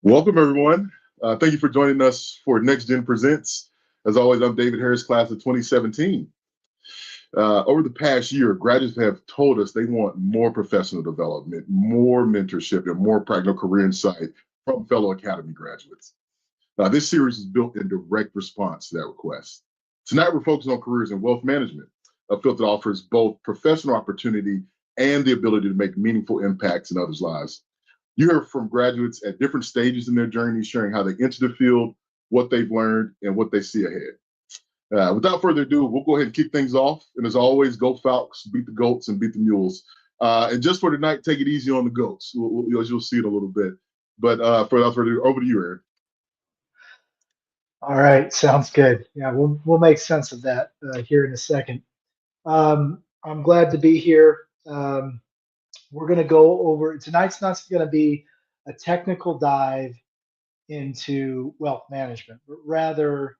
Welcome, everyone. Thank you for joining us for NextGen Presents. As always, I'm David Harris, class of 2017. Over the past year, graduates have told us they want more professional development, more mentorship, and more practical career insight from fellow Academy graduates. This series is built in direct response to that request. Tonight, we're focusing on careers in wealth management, a field that offers both professional opportunity and the ability to make meaningful impacts in others' lives. You hear from graduates at different stages in their journey, sharing how they entered the field, what they've learned, and what they see ahead. Without further ado, we'll go ahead and kick things off. And as always, go Falcons, beat the Goats, and beat the Mules. And just for tonight, take it easy on the Goats. You'll see it a little bit. But without further ado, over to you, Aaron. All right, sounds good. Yeah, we'll make sense of that here in a second. I'm glad to be here. We're going to go over tonight's not going to be a technical dive into wealth management, but rather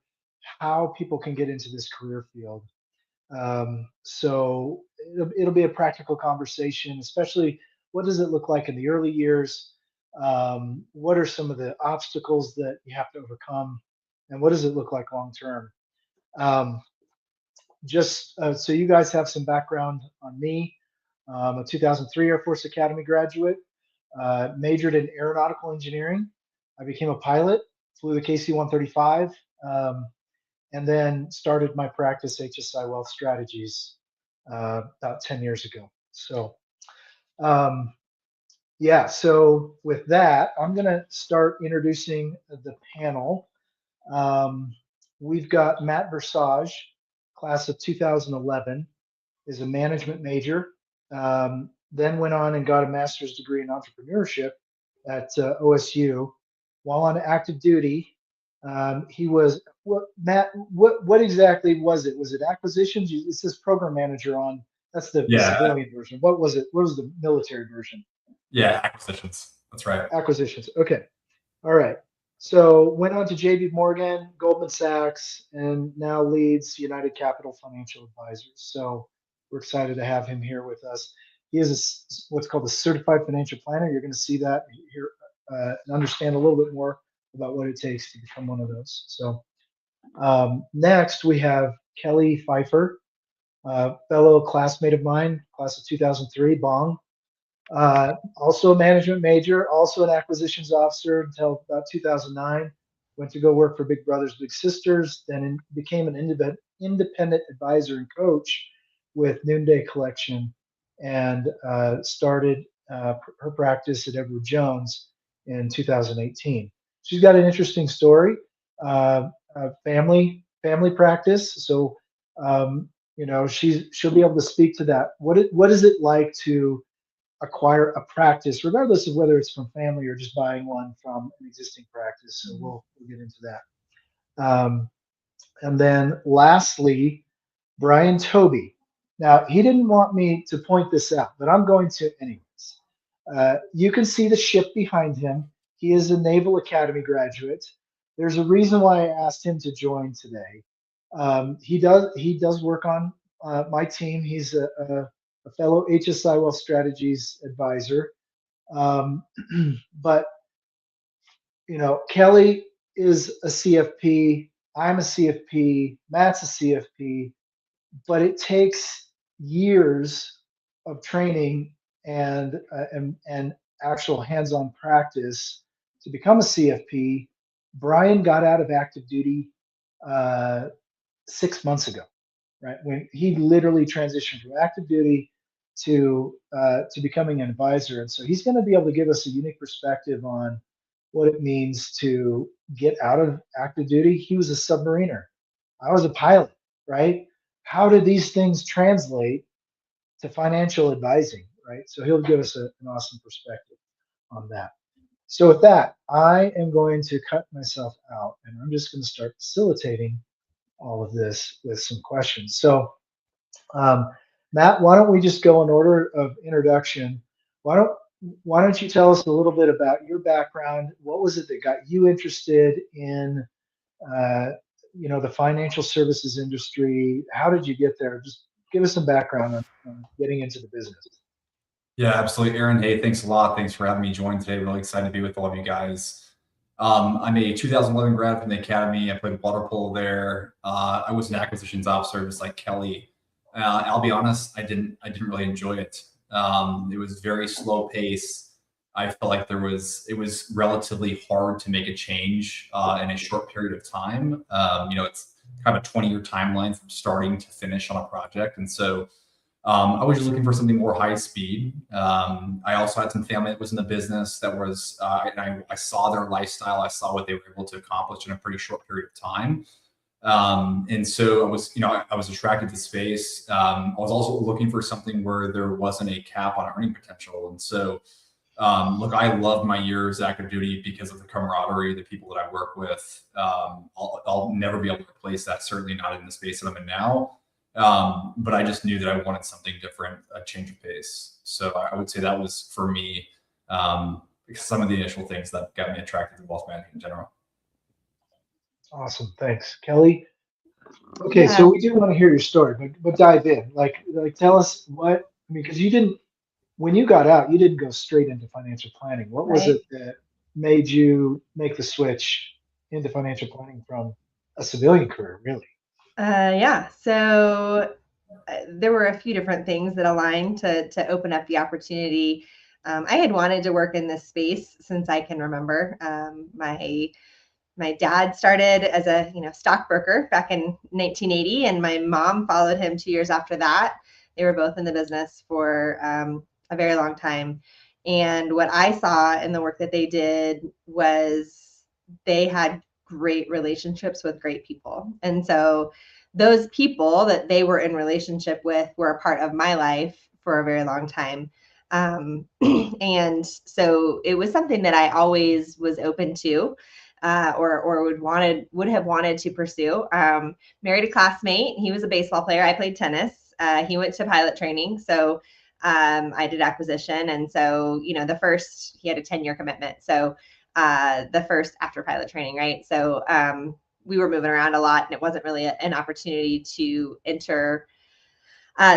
how people can get into this career field. So it'll be a practical conversation, especially what does it look like in the early years? What are some of the obstacles that you have to overcome? And what does it look like long term? Just so you guys have some background on me, I'm a 2003 Air Force Academy graduate, majored in aeronautical engineering. I became a pilot, flew the KC-135, and then started my practice HSI Wealth Strategies about 10 years ago. So, yeah, so with that, I'm going to start introducing the panel. We've got Matt Versage, class of 2011, is a management major, then went on and got a master's degree in entrepreneurship at OSU. While on active duty, he was, Matt, what exactly was it? Was it acquisitions? It says program manager on, that's the civilian version. What was it? What was the military version? Yeah, acquisitions. That's right. Acquisitions. Okay. All right. So went on to JP Morgan, Goldman Sachs, and now leads United Capital Financial Advisors. So we're excited to have him here with us. He is what's called a certified financial planner. You're going to see that here and understand a little bit more about what it takes to become one of those. So next we have Kelly Pfeiffer, fellow classmate of mine, class of 2003, Bong. Also a management major, also an acquisitions officer until about 2009. Went to go work for Big Brothers Big Sisters, then became an independent advisor and coach with Noonday Collection, and started her practice at Edward Jones in 2018. She's got an interesting story, family practice. So she'll be able to speak to that. What is it like to acquire a practice, regardless of whether it's from family or just buying one from an existing practice? So we'll get into that. And then lastly, Brian Toby. Now, he didn't want me to point this out, but I'm going to anyways. You can see the ship behind him. He is a Naval Academy graduate. There's a reason why I asked him to join today. He does work on my team. He's a fellow HSI Wealth Strategies advisor. But, Kelly is a CFP. I'm a CFP. Matt's a CFP. But it takes years of training and actual hands-on practice to become a CFP. Brian got out of active duty 6 months ago, right? When he literally transitioned from active duty to becoming an advisor. And so he's going to be able to give us a unique perspective on what it means to get out of active duty. He was a submariner. I was a pilot, right? How did these things translate to financial advising, right? So he'll give us an awesome perspective on that. So with that, I am going to cut myself out and I'm just going to start facilitating all of this with some questions. So Matt, why don't we just go in order of introduction? Why don't you tell us a little bit about your background? What was it that got you interested in the financial services industry? How did you get there? Just give us some background on getting into the business. Yeah, absolutely. Aaron, hey, thanks a lot. Thanks for having me join today. Really excited to be with all of you guys. I'm a 2011 grad from the academy. I played water polo there. I was an acquisitions officer, just like Kelly. I'll be honest, I didn't really enjoy it. It was very slow pace. I felt like it was relatively hard to make a change in a short period of time. It's kind of a 20-year timeline from starting to finish on a project, and so I was just looking for something more high speed. I also had some family that was in the business that was, and I saw their lifestyle. I saw what they were able to accomplish in a pretty short period of time. And so I was attracted to space. I was also looking for something where there wasn't a cap on earning potential. And so, look, I love my years active duty because of the camaraderie, the people that I work with. I'll never be able to replace that, certainly not in the space that I'm in now. But I just knew that I wanted something different, a change of pace. So I would say that was for me, some of the initial things that got me attracted to wealth management in general. Awesome. Thanks. Kelly? Okay, so we do want to hear your story, but dive in. Like tell us what, I mean, because you didn't, when you got out, you didn't go straight into financial planning. What was Right. it that made you make the switch into financial planning from a civilian career, really? Yeah. So there were a few different things that aligned to open up the opportunity. I had wanted to work in this space since I can remember. My dad started as a stockbroker back in 1980, and my mom followed him 2 years after that. They were both in the business for a very long time. And what I saw in the work that they did was they had great relationships with great people. And so those people that they were in relationship with were a part of my life for a very long time. And so it was something that I always was open to, or would have wanted to pursue. Married a classmate. He was a baseball player. I played tennis. He went to pilot training. So I did acquisition. And so, he had a 10-year commitment. So the first after pilot training, right? So we were moving around a lot, and it wasn't really an opportunity to enter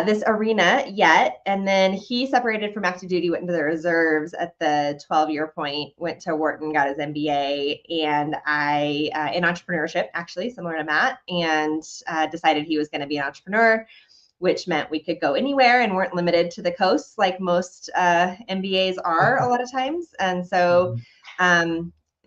this arena yet. And then he separated from active duty, went into the reserves at the 12-year point, went to Wharton, got his MBA, and I, in entrepreneurship, actually, similar to Matt, and decided he was going to be an entrepreneur, which meant we could go anywhere and weren't limited to the coast like most MBAs are a lot of times. And so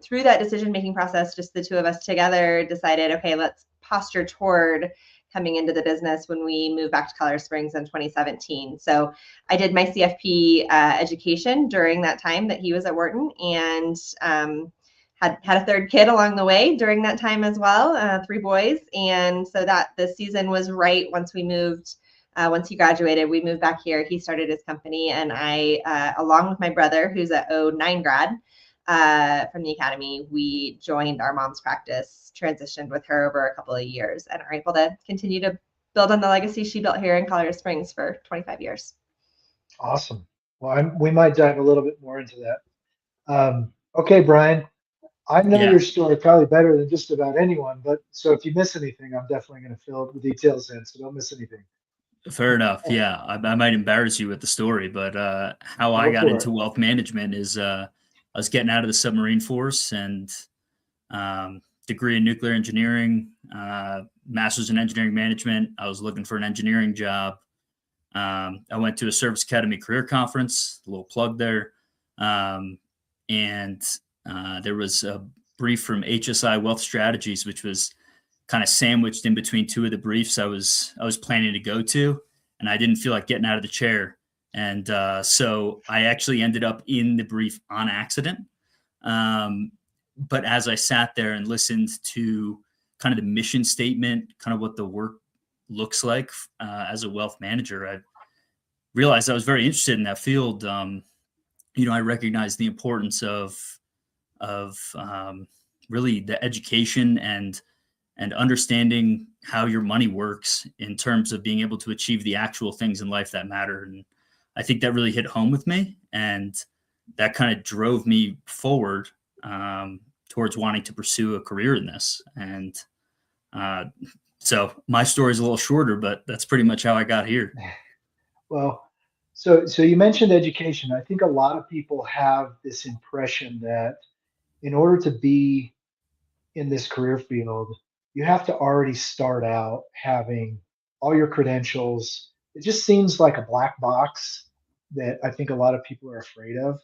through that decision-making process, just the two of us together decided, okay, let's posture toward coming into the business when we moved back to Colorado Springs in 2017. So I did my CFP education during that time that he was at Wharton, and had a third kid along the way during that time as well, 3 boys. And so that the season was right once we moved. Once he graduated, we moved back here. He started his company, and I, along with my brother, who's a 09 grad from the academy, we joined our mom's practice, transitioned with her over a couple of years, and are able to continue to build on the legacy she built here in Colorado Springs for 25 years. Awesome. Well, we might dive a little bit more into that. Okay, Brian, I know your story probably better than just about anyone, but so if you miss anything, I'm definitely going to fill the details in, so don't miss anything. Fair enough. Yeah, I might embarrass you with the story, but how I Go got for into it. wealth management is I was getting out of the submarine force and degree in nuclear engineering, master's in engineering management. I was looking for an engineering job. I went to a service academy career conference, a little plug there, and there was a brief from HSI Wealth Strategies, which was kind of sandwiched in between 2 of the briefs I was planning to go to, and I didn't feel like getting out of the chair. And so I actually ended up in the brief on accident. But as I sat there and listened to kind of the mission statement, kind of what the work looks like as a wealth manager, I realized I was very interested in that field. I recognized the importance of really the education and understanding how your money works in terms of being able to achieve the actual things in life that matter. And I think that really hit home with me, and that kind of drove me forward towards wanting to pursue a career in this. And so my story is a little shorter, but that's pretty much how I got here. Well, so you mentioned education. I think a lot of people have this impression that in order to be in this career field, you have to already start out having all your credentials. It just seems like a black box that I think a lot of people are afraid of.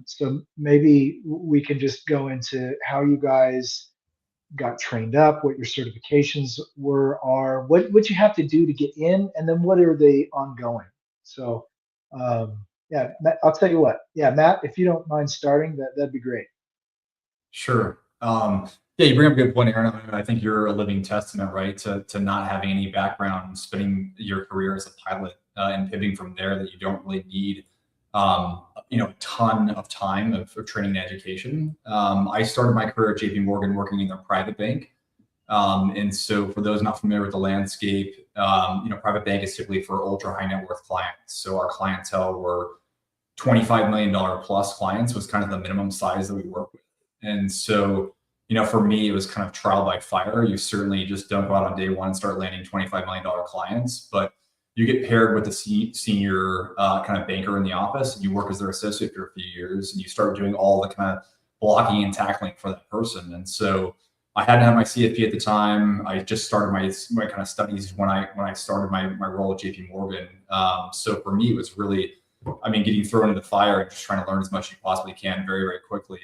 So maybe we can just go into how you guys got trained up, what your certifications are, what you have to do to get in, and then what are they ongoing. So yeah, Matt, I'll tell you what. Yeah, Matt, if you don't mind starting, that'd be great. Sure. Yeah, you bring up a good point, Aaron. I think you're a living testament, right, to not having any background, spending your career as a pilot, and pivoting from there, that you don't really need, a ton of time of training and education. I started my career at JP Morgan working in their private bank. And so for those not familiar with the landscape, private bank is typically for ultra high net worth clients. So our clientele were $25 million plus clients was kind of the minimum size that we work with. And so, for me, it was kind of trial by fire. You certainly just don't go out on day one and start landing $25 million clients, but you get paired with the senior kind of banker in the office, and you work as their associate for a few years, and you start doing all the kind of blocking and tackling for that person. And so I hadn't had my CFP at the time. I just started my kind of studies when I started my role at JP Morgan. So for me, it was really, getting thrown into the fire and just trying to learn as much as you possibly can very, very quickly.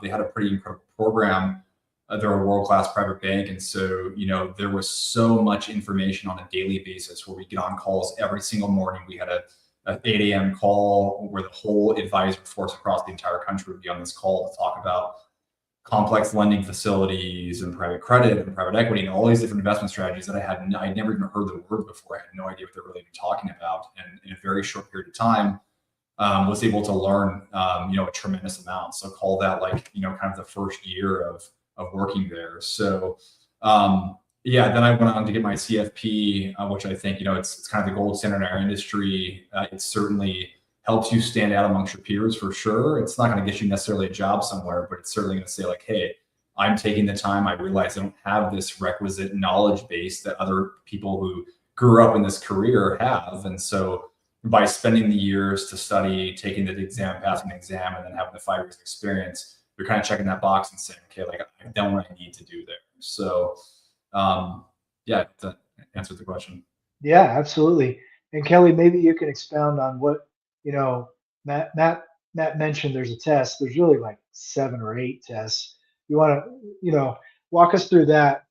They had a pretty incredible program. They're a world-class private bank. And so, there was so much information on a daily basis where we get on calls every single morning. We had an 8 a.m. call where the whole advisor force across the entire country would be on this call to talk about complex lending facilities and private credit and private equity and all these different investment strategies that I'd never even heard the word before. I had no idea what they're really talking about. And in a very short period of time, was able to learn, a tremendous amount. So call that kind of the first year of working there. So, then I went on to get my CFP, which I think, it's kind of the gold standard in our industry. It certainly helps you stand out amongst your peers for sure. It's not going to get you necessarily a job somewhere, but it's certainly going to say hey, I'm taking the time. I realize I don't have this requisite knowledge base that other people who grew up in this career have. And so by spending the years to study, taking the exam, passing the exam, and then having the 5 years experience, you're kind of checking that box and saying, okay, I've done what I need to do there. So, that answers the question. Yeah, absolutely. And Kelly, maybe you can expound on what, Matt mentioned there's a test. There's really like 7 or 8 tests. You want to, walk us through that,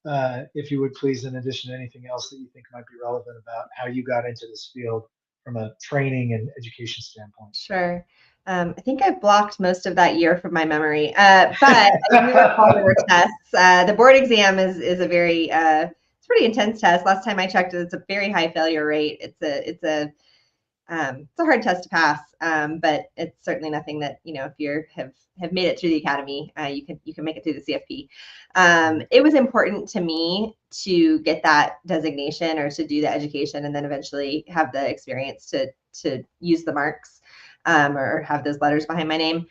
if you would please, in addition to anything else that you think might be relevant about how you got into this field from a training and education standpoint. Sure. I think I've blocked most of that year from my memory, but I do recall there were tests. The board exam is a very, it's pretty intense test. Last time I checked, it's a very high failure rate. It's a hard test to pass, but it's certainly nothing that, if you have made it through the academy, you can make it through the CFP. It was important to me to get that designation or to do the education and then eventually have the experience to use the marks, or have those letters behind my name,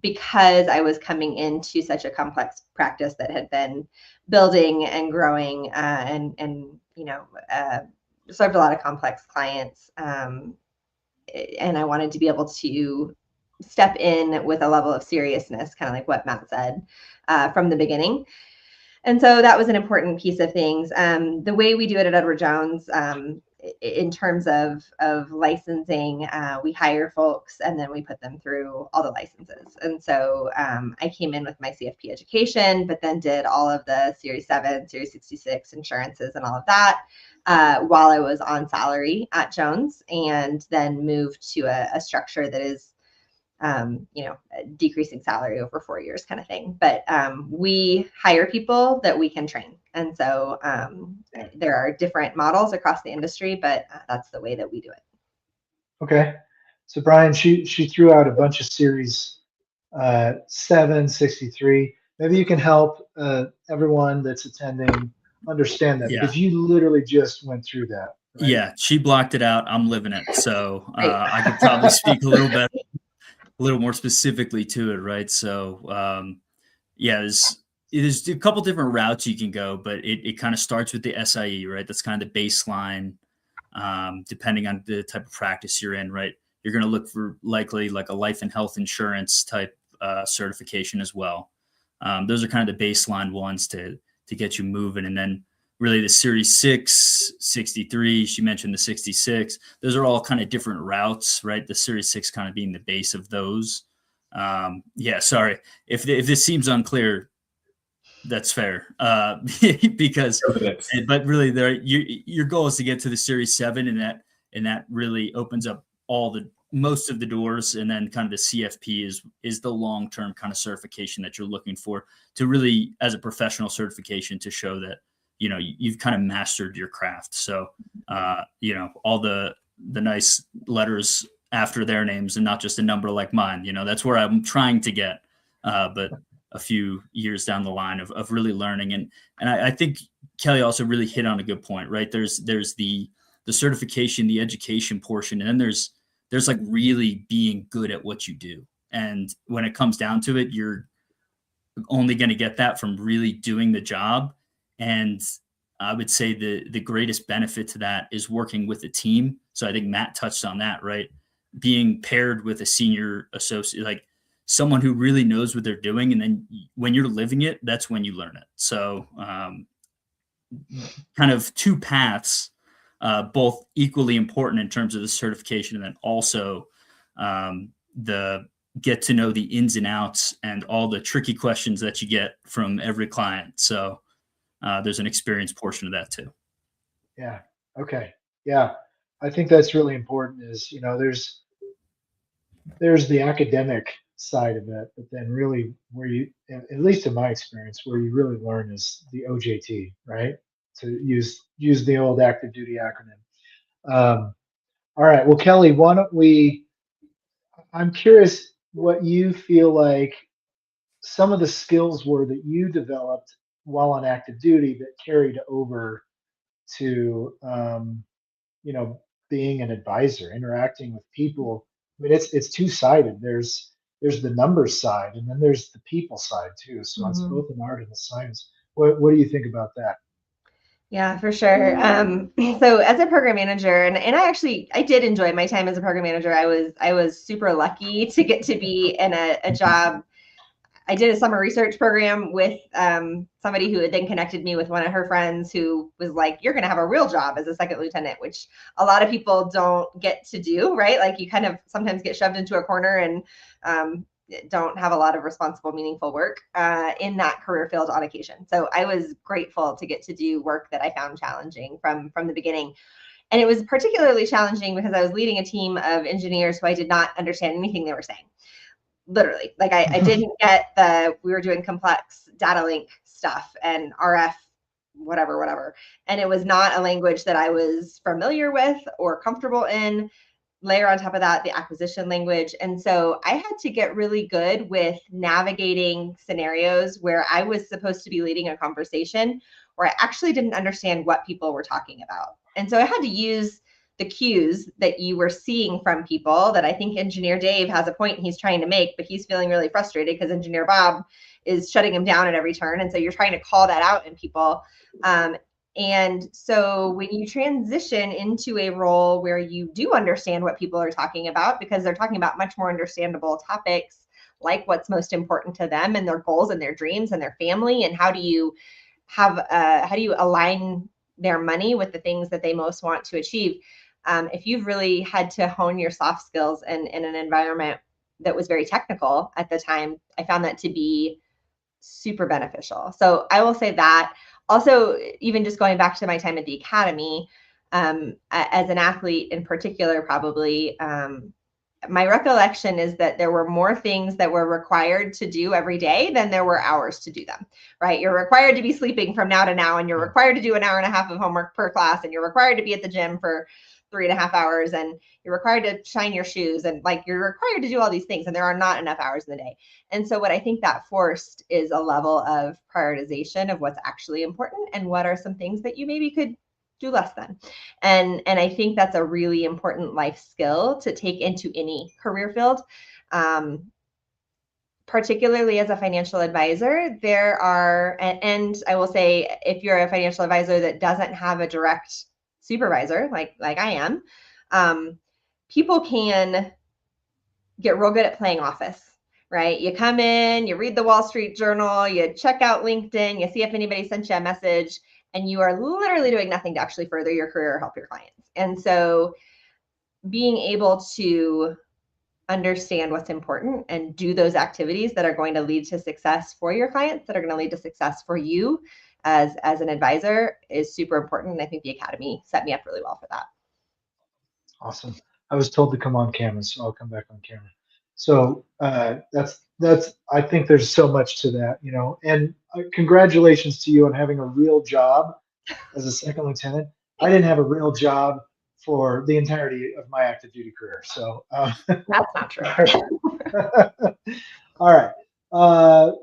because I was coming into such a complex practice that had been building and growing, and served a lot of complex clients. And I wanted to be able to step in with a level of seriousness, kind of like what Matt said, from the beginning. And so that was an important piece of things. The way we do it at Edward Jones, in terms of licensing, we hire folks and then we put them through all the licenses. And so I came in with my CFP education, but then did all of the Series 7, Series 66 insurances and all of that while I was on salary at Jones, and then moved to a structure that is decreasing salary over 4 years kind of thing. But we hire people that we can train. And so there are different models across the industry, but that's the way that we do it. Okay. So Brian, she threw out a bunch of Series 7, 63. Maybe you can help everyone that's attending understand that, because you literally just went through that. Right? Yeah, she blocked it out. I'm living it. So I could probably speak a little more specifically to it, right? So there's a couple different routes you can go, but it kind of starts with the SIE, right? That's kind of the baseline, depending on the type of practice you're in, right? You're going to look for likely like a life and health insurance type certification as well. Those are kind of the baseline ones to get you moving. And then really the Series 6, 63, she mentioned the 66. Those are all kind of different routes, right? The Series 6 kind of being the base of those. Yeah, sorry. If this seems unclear, that's fair. Because, but really your goal is to get to the Series 7, and that really opens up most of the doors. And then kind of the CFP is the long-term kind of certification that you're looking for to really, as a professional certification, to show that, you know, you've kind of mastered your craft. So, you know, all the nice letters after their names and not just a number like mine, you know, that's where I'm trying to get, but a few years down the line of really learning. And I think Kelly also really hit on a good point, right? There's the certification, the education portion, and then there's like really being good at what you do. And when it comes down to it, you're only going to get that from really doing the job. And I would say the greatest benefit to that is working with a team. So I think Matt touched on that, right? Being paired with a senior associate, like someone who really knows what they're doing. And then when you're living it, that's when you learn it. So kind of two paths, both equally important in terms of the certification, and then also the get to know the ins and outs and all the tricky questions that you get from every client. So there's an experience portion of that too. Yeah. Okay. Yeah. I think that's really important is, you know, there's the academic side of it, but then really where you, at least in my experience, where you really learn is the OJT, right? To use the old active duty acronym. All right. Well, Kelly, why don't I'm curious what you feel like some of the skills were that you developed while on active duty that carried over to, you know, being an advisor, interacting with people. I mean, it's two-sided. There's the numbers side, and then there's the people side too. So it's both an art and a science. What do you think about that? Yeah, for sure. So as a program manager, and I did enjoy my time as a program manager. I was super lucky to get to be in a job. I did a summer research program with somebody who had then connected me with one of her friends who was like, you're going to have a real job as a second lieutenant, which a lot of people don't get to do, right? Like you kind of sometimes get shoved into a corner and don't have a lot of responsible, meaningful work in that career field on occasion. So I was grateful to get to do work that I found challenging from the beginning. And it was particularly challenging because I was leading a team of engineers who I did not understand anything they were saying. Literally, like I didn't get we were doing complex data link stuff and RF, whatever. And it was not a language that I was familiar with or comfortable in. Layer on top of that, the acquisition language. And so I had to get really good with navigating scenarios where I was supposed to be leading a conversation where I actually didn't understand what people were talking about. And so I had to use the cues that you were seeing from people that I think Engineer Dave has a point he's trying to make, but he's feeling really frustrated because Engineer Bob is shutting him down at every turn. And so you're trying to call that out in people. And so when you transition into a role where you do understand what people are talking about, because they're talking about much more understandable topics, like what's most important to them and their goals and their dreams and their family, and how do you align their money with the things that they most want to achieve. If you've really had to hone your soft skills in an environment that was very technical at the time, I found that to be super beneficial. So I will say that. Also, even just going back to my time at the academy, as an athlete in particular, probably, my recollection is that there were more things that were required to do every day than there were hours to do them, right? You're required to be sleeping from now to now, and you're required to do an hour and a half of homework per class, and you're required to be at the gym for 3.5 hours, and you're required to shine your shoes, and like you're required to do all these things, and there are not enough hours in the day. And so what I think that forced is a level of prioritization of what's actually important and what are some things that you maybe could do less than. And I think that's a really important life skill to take into any career field. Particularly as a financial advisor, there are, and I will say, if you're a financial advisor that doesn't have a direct supervisor, like I am, people can get real good at playing office, right? You come in, you read the Wall Street Journal, you check out LinkedIn, you see if anybody sent you a message, and you are literally doing nothing to actually further your career or help your clients. And so being able to understand what's important and do those activities that are going to lead to success for your clients, that are going to lead to success for you as an advisor, is super important. And I think the Academy set me up really well for that. Awesome. I was told to come on camera, so I'll come back on camera. So that's. I think there's so much to that, you know. And congratulations to you on having a real job as a second lieutenant. I didn't have a real job for the entirety of my active duty career. So That's not true. all right.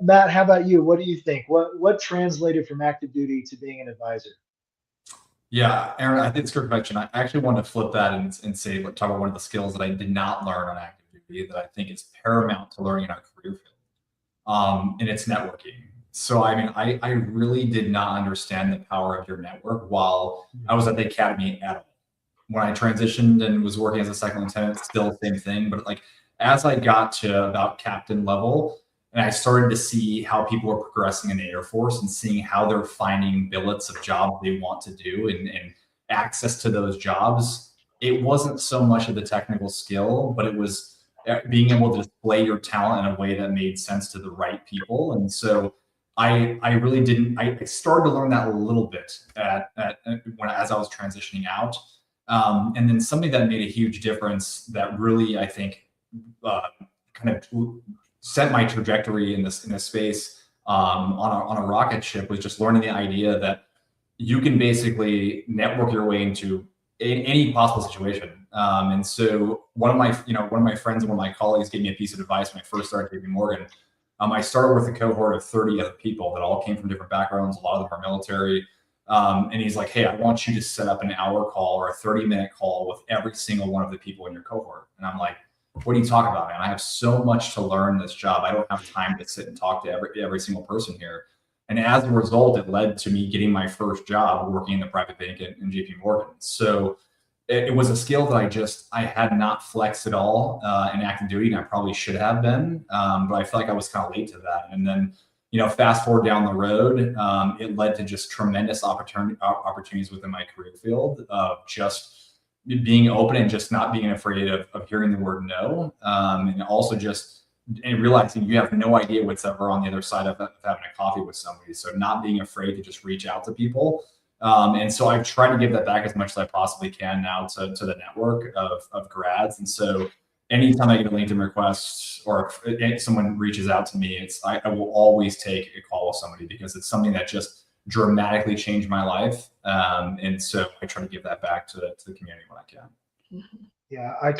Matt, how about you? What do you think? What translated from active duty to being an advisor? Yeah, Aaron, I think it's a good question. I actually want to flip that and say, talk about one of the skills that I did not learn on active duty that I think is paramount to learning in our career field, and it's networking. So, I mean, I really did not understand the power of your network while I was at the academy at all. When I transitioned and was working as a second lieutenant, still the same thing. But like, as I got to about captain level, and I started to see how people were progressing in the Air Force and seeing how they're finding billets of jobs they want to do and access to those jobs, it wasn't so much of the technical skill, but it was being able to display your talent in a way that made sense to the right people. And so I really didn't. I started to learn that a little bit as I was transitioning out, and then something that made a huge difference that really I think kind of set my trajectory in this space on a rocket ship was just learning the idea that you can basically network your way into any possible situation. And so one of my friends and one of my colleagues gave me a piece of advice when I first started JP Morgan. I started with a cohort of 30 other people that all came from different backgrounds. A lot of them are military. And he's like, hey, I want you to set up an hour call or a 30-minute call with every single one of the people in your cohort. And I'm like, what are you talking about, man? I have so much to learn this job. I don't have time to sit and talk to every single person here. And as a result, it led to me getting my first job working in the private bank in JP Morgan. So it was a skill that I had not flexed at all in active duty, and I probably should have been. But I feel like I was kind of late to that. And then, fast forward down the road, it led to just tremendous opportunities within my career field of just being open and just not being afraid of hearing the word no. And also just realizing you have no idea what's ever on the other side of having a coffee with somebody. So not being afraid to just reach out to people. And so I've tried to give that back as much as I possibly can now to the network of grads. And so anytime I get a LinkedIn request or if someone reaches out to me, I will always take a call with somebody because it's something that just dramatically changed my life. And so I try to give that back to the community when I can. Yeah, I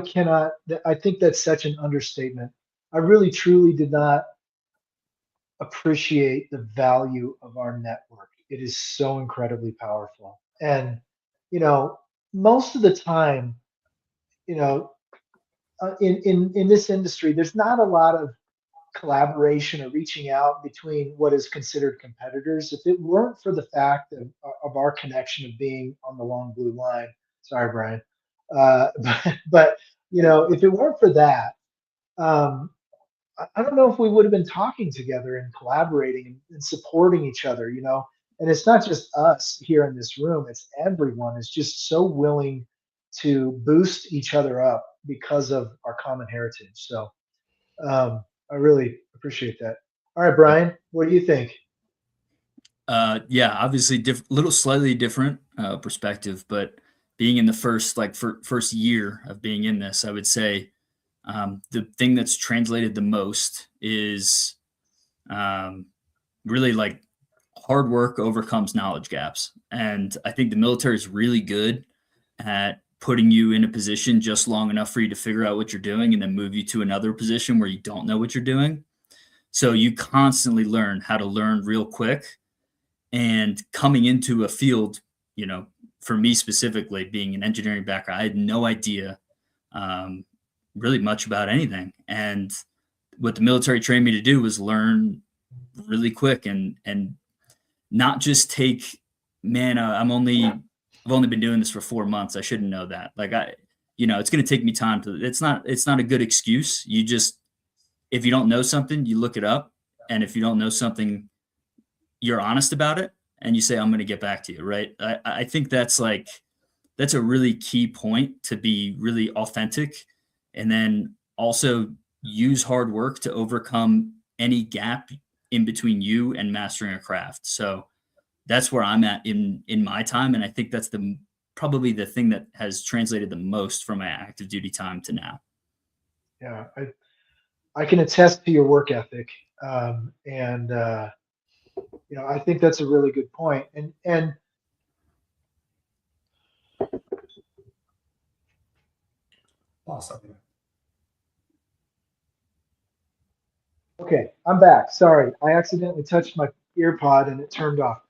cannot. I think that's such an understatement. I really, truly did not appreciate the value of our network. It is so incredibly powerful. And, most of the time, in this industry, there's not a lot of collaboration or reaching out between what is considered competitors. If it weren't for the fact of our connection of being on the long blue line, sorry, Brian, but if it weren't for that, I don't know if we would have been talking together and collaborating and supporting each other, and it's not just us here in this room, it's everyone is just so willing to boost each other up because of our common heritage. So I really appreciate that. All right, Brian, what do you think? Yeah, obviously little slightly different perspective, but being in the first year of being in this, I would say the thing that's translated the most is really like hard work overcomes knowledge gaps. And I think the military is really good at putting you in a position just long enough for you to figure out what you're doing and then move you to another position where you don't know what you're doing. So you constantly learn how to learn real quick. And coming into a field, for me specifically, being an engineering background, I had no idea really much about anything. And what the military trained me to do was learn really quick and not just take, man, I've only been doing this for 4 months. I shouldn't know that. Like it's going to take me time it's not a good excuse. You just if you don't know something, you look it up. And if you don't know something, you're honest about it and you say, I'm going to get back to you. Right. I think that's a really key point, to be really authentic, and then also use hard work to overcome any gap in between you and mastering a craft. So that's where I'm at in my time. And I think that's probably the thing that has translated the most from my active duty time to now. Yeah, I can attest to your work ethic, and I think that's a really good point. And Awesome. okay, I'm back. Sorry, I accidentally touched my ear pod and it turned off.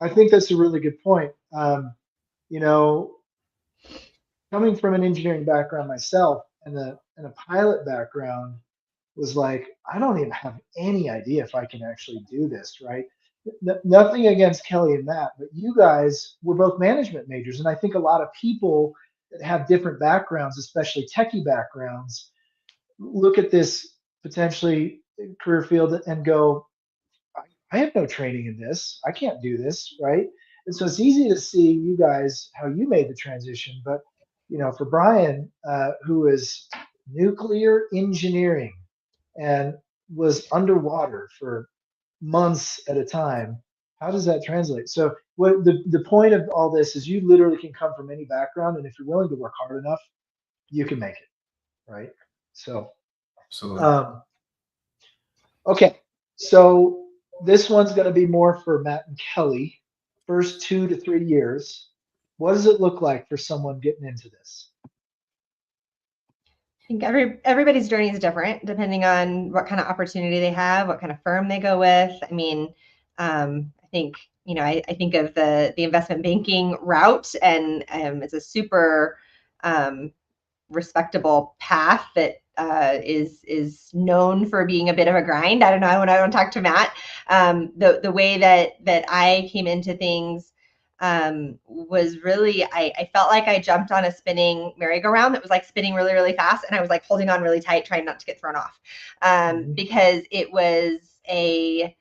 I think that's a really good point. You know, coming from an engineering background myself and a pilot background, was like, I don't even have any idea if I can actually do this, right? Nothing against Kelly and Matt, but you guys were both management majors. And I think a lot of people that have different backgrounds, especially techie backgrounds, look at this potentially career field and go, I have no training in this. I can't do this, right? And so it's easy to see you guys how you made the transition. But for Brian, who is nuclear engineering and was underwater for months at a time, how does that translate? So what the point of all this is, you literally can come from any background, and if you're willing to work hard enough, you can make it, right? So Absolutely. okay, so this one's going to be more for Matt and Kelly. First 2 to 3 years, what does it look like for someone getting into this? I think everybody's journey is different depending on what kind of opportunity they have, what kind of firm they go with. I mean, I think, I think of the investment banking route, and it's a super respectable path that is known for being a bit of a grind. I don't know. When I want to talk to Matt, the way that I came into things was really, I felt like I jumped on a spinning merry-go-round that was like spinning really, really fast. And I was like holding on really tight, trying not to get thrown off, because it was a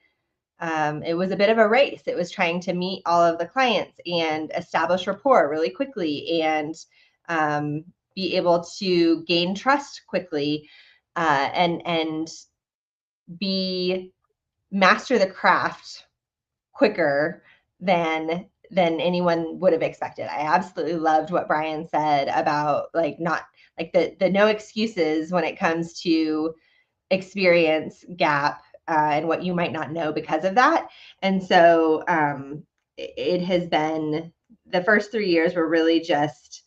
bit of a race. It was trying to meet all of the clients and establish rapport really quickly, and be able to gain trust quickly, and master the craft quicker than anyone would have expected. I absolutely loved what Brian said about not like the no excuses when it comes to experience gap, and what you might not know because of that. And so it has been, the first 3 years were really just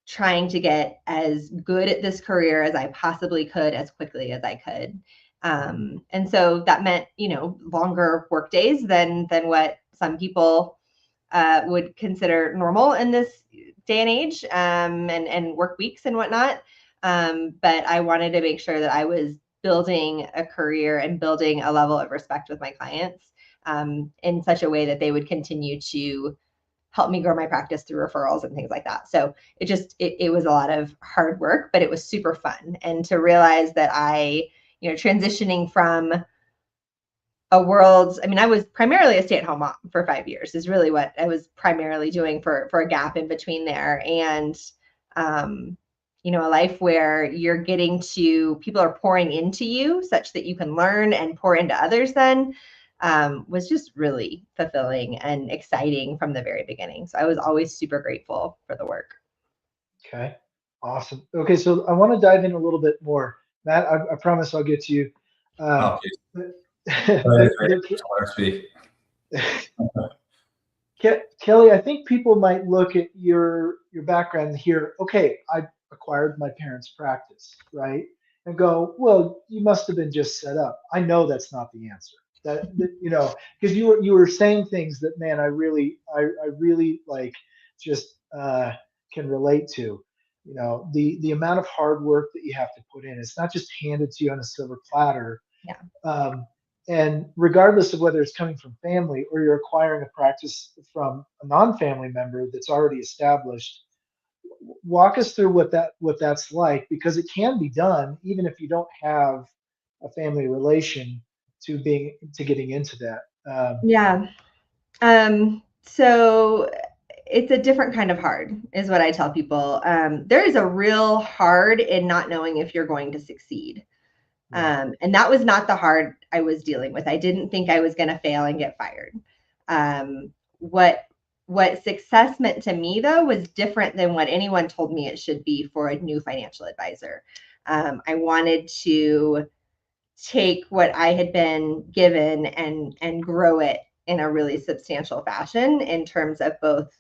trying to get as good at this career as I possibly could, as quickly as I could. And so that meant, longer work days than what some people would consider normal in this day and age, and work weeks and whatnot. But I wanted to make sure that I was building a career and building a level of respect with my clients, in such a way that they would continue to help me grow my practice through referrals and things like that. So it was a lot of hard work, but it was super fun. And to realize that transitioning from a world, I mean, I was primarily a stay-at-home mom for 5 years, is really what I was primarily doing for a gap in between there. And, a life where you're people are pouring into you such that you can learn and pour into others then, was just really fulfilling and exciting from the very beginning. So I was always super grateful for the work. Okay, awesome. Okay, so I want to dive in a little bit more. Matt, I promise I'll get to you. Kelly, I think people might look at your background here. Okay, I acquired my parents' practice, right? And go, well, you must have been just set up. I know that's not the answer. Because you were saying things that, man, I really like, just can relate to. The amount of hard work that you have to put in. It's not just handed to you on a silver platter. Yeah. And regardless of whether it's coming from family or you're acquiring a practice from a non-family member that's already established, walk us through what that's like, because it can be done even if you don't have a family relation to getting into that? Yeah. So it's a different kind of hard, is what I tell people. There is a real hard in not knowing if you're going to succeed. And that was not the hard I was dealing with. I didn't think I was going to fail and get fired. What success meant to me, though, was different than what anyone told me it should be for a new financial advisor. I wanted to take what I had been given and grow it in a really substantial fashion in terms of both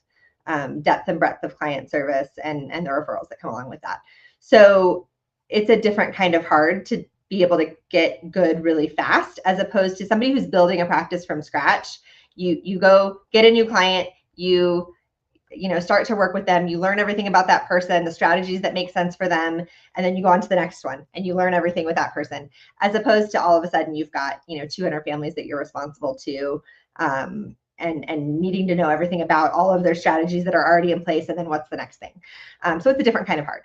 depth and breadth of client service and the referrals that come along with that. So it's a different kind of hard to be able to get good really fast, as opposed to somebody who's building a practice from scratch. You go get a new client, you start to work with them, you learn everything about that person, the strategies that make sense for them, and then you go on to the next one and you learn everything with that person, as opposed to all of a sudden you've got 200 families that you're responsible to, and needing to know everything about all of their strategies that are already in place, and then what's the next thing. So it's a different kind of hard.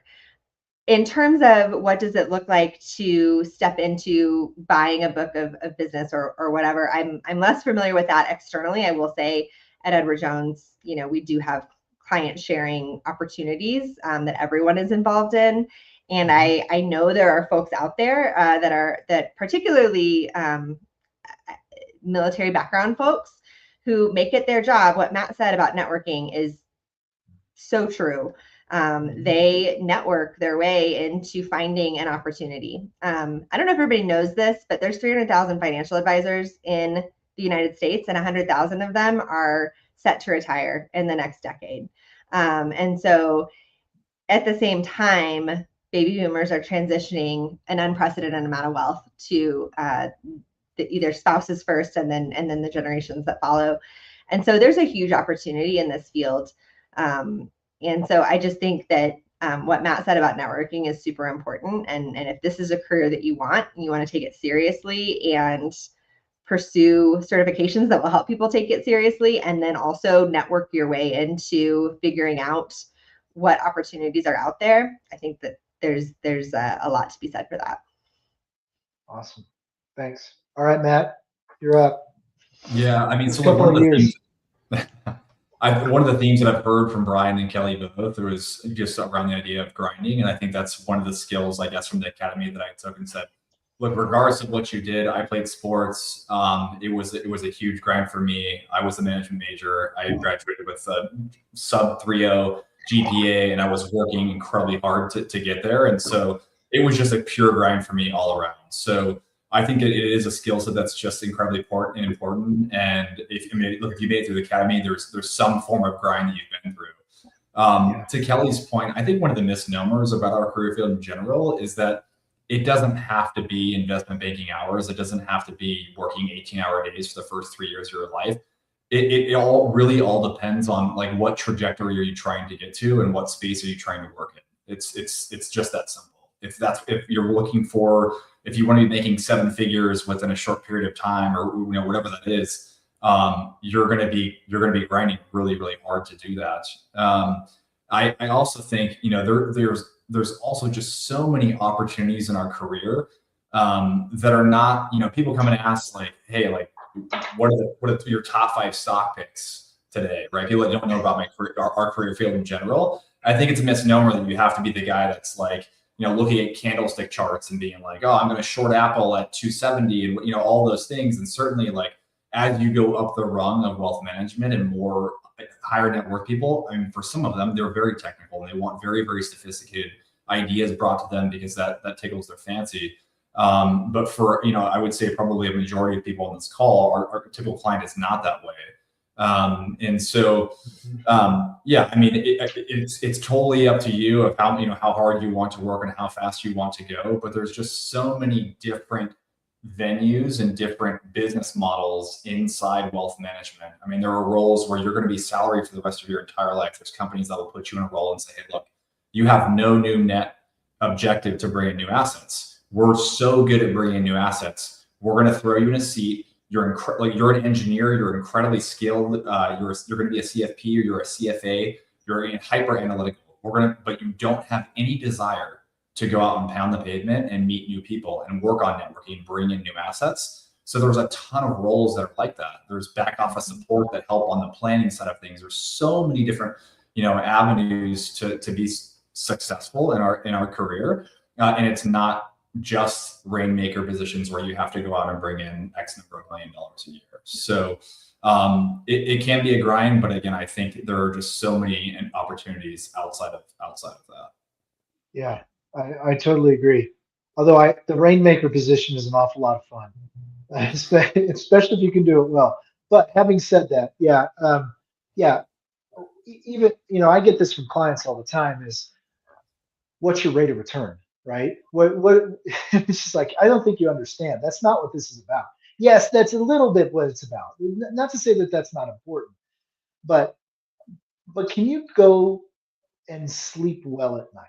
In terms of what does it look like to step into buying a book of business or whatever, I'm less familiar with that externally. I will say at Edward Jones, we do have client sharing opportunities that everyone is involved in. And I know there are folks out there that particularly military background folks who make it their job. What Matt said about networking is so true. They network their way into finding an opportunity. I don't know if everybody knows this, but there's 300,000 financial advisors in the United States, and 100,000 of them are set to retire in the next decade. And so at the same time, baby boomers are transitioning an unprecedented amount of wealth to either spouses first and then the generations that follow. And so there's a huge opportunity in this field. And so I just think that what Matt said about networking is super important. And if this is a career that you want to take it seriously and pursue certifications that will help people take it seriously, and then also network your way into figuring out what opportunities are out there, I think that there's a lot to be said for that. Awesome. Thanks. All right, Matt, you're up. Yeah, I mean, so Couple one of of the years. things one of the themes that I've heard from Brian and Kelly both was just around the idea of grinding. And I think that's one of the skills, I guess, from the academy that I took and said, look, regardless of what you did, I played sports. It was a huge grind for me. I was a management major. I graduated with a sub 3.0 GPA, and I was working incredibly hard to get there. And so it was just a pure grind for me all around. So I think it is a skill set that's just incredibly important. And if you made it through the academy, there's some form of grind that you've been through. To Kelly's point, I think one of the misnomers about our career field in general is that it doesn't have to be investment banking hours. It doesn't have to be working 18-hour days for the first 3 years of your life. It all really all depends on like what trajectory are you trying to get to and what space are you trying to work in. It's just that simple. If you're looking for, if you want to be making 7 figures within a short period of time, or whatever that is, you're going to be grinding really, really hard to do that. I also think there's also just so many opportunities in our career that are not, people come and ask like, hey, like what are your top 5 stock picks today, right? People that don't know about our career field in general. I think it's a misnomer that you have to be the guy that's like, looking at candlestick charts and being like, oh, I'm going to short Apple at 270 and, all those things. And certainly like, as you go up the rung of wealth management and more higher net worth people, I mean, for some of them, they're very technical and they want very, very sophisticated ideas brought to them because that tickles their fancy. But for, I would say probably a majority of people on this call, our typical client is not that way. And so, yeah, I mean, it's totally up to you of how hard you want to work and how fast you want to go, but there's just so many different venues and different business models inside wealth management. I mean, there are roles where you're going to be salaried for the rest of your entire life. There's companies that will put you in a role and say, hey, look, you have no new net objective to bring in new assets. We're so good at bringing in new assets. We're going to throw you in a seat. You're an engineer. You're incredibly skilled. You're going to be a CFP or you're a CFA. You're hyper analytical. But you don't have any desire to go out and pound the pavement and meet new people and work on networking, bring in new assets. So there's a ton of roles that are like that. There's back office support that help on the planning side of things. There's so many different, avenues to be successful in our career. And it's not just rainmaker positions where you have to go out and bring in X number of $1 million a year. So it can be a grind, but again, I think there are just so many opportunities outside of that. Yeah, I totally agree. Although the rainmaker position is an awful lot of fun, especially if you can do it well. But having said that, even I get this from clients all the time: is what's your rate of return, right? What it's just like, I don't think you understand. That's not what this is about. Yes, that's a little bit what it's about. Not to say that that's not important, but can you go and sleep well at night?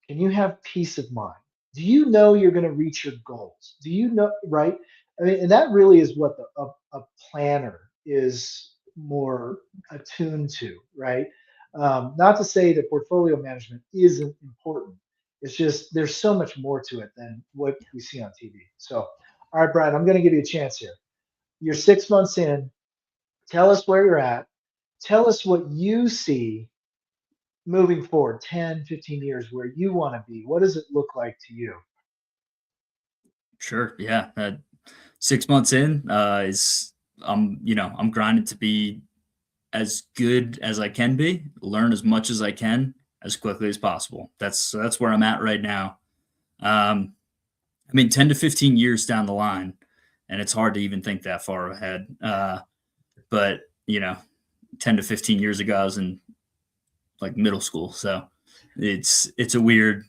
Can you have peace of mind? Do you know you're going to reach your goals? Do you know, right? I mean, and that really is what a planner is more attuned to, right? Not to say that portfolio management isn't important. It's just there's so much more to it than what we see on TV. So, all right, Brian, I'm going to give you a chance here. You're 6 months in. Tell us where you're at. Tell us what you see moving forward 10, 15 years, where you want to be. What does it look like to you? Sure. Yeah. 6 months in I'm grinding to be as good as I can be, learn as much as I can as quickly as possible. That's where I'm at right now. 10 to 15 years down the line, and it's hard to even think that far ahead. But 10 to 15 years ago, I was in like middle school. So it's a weird,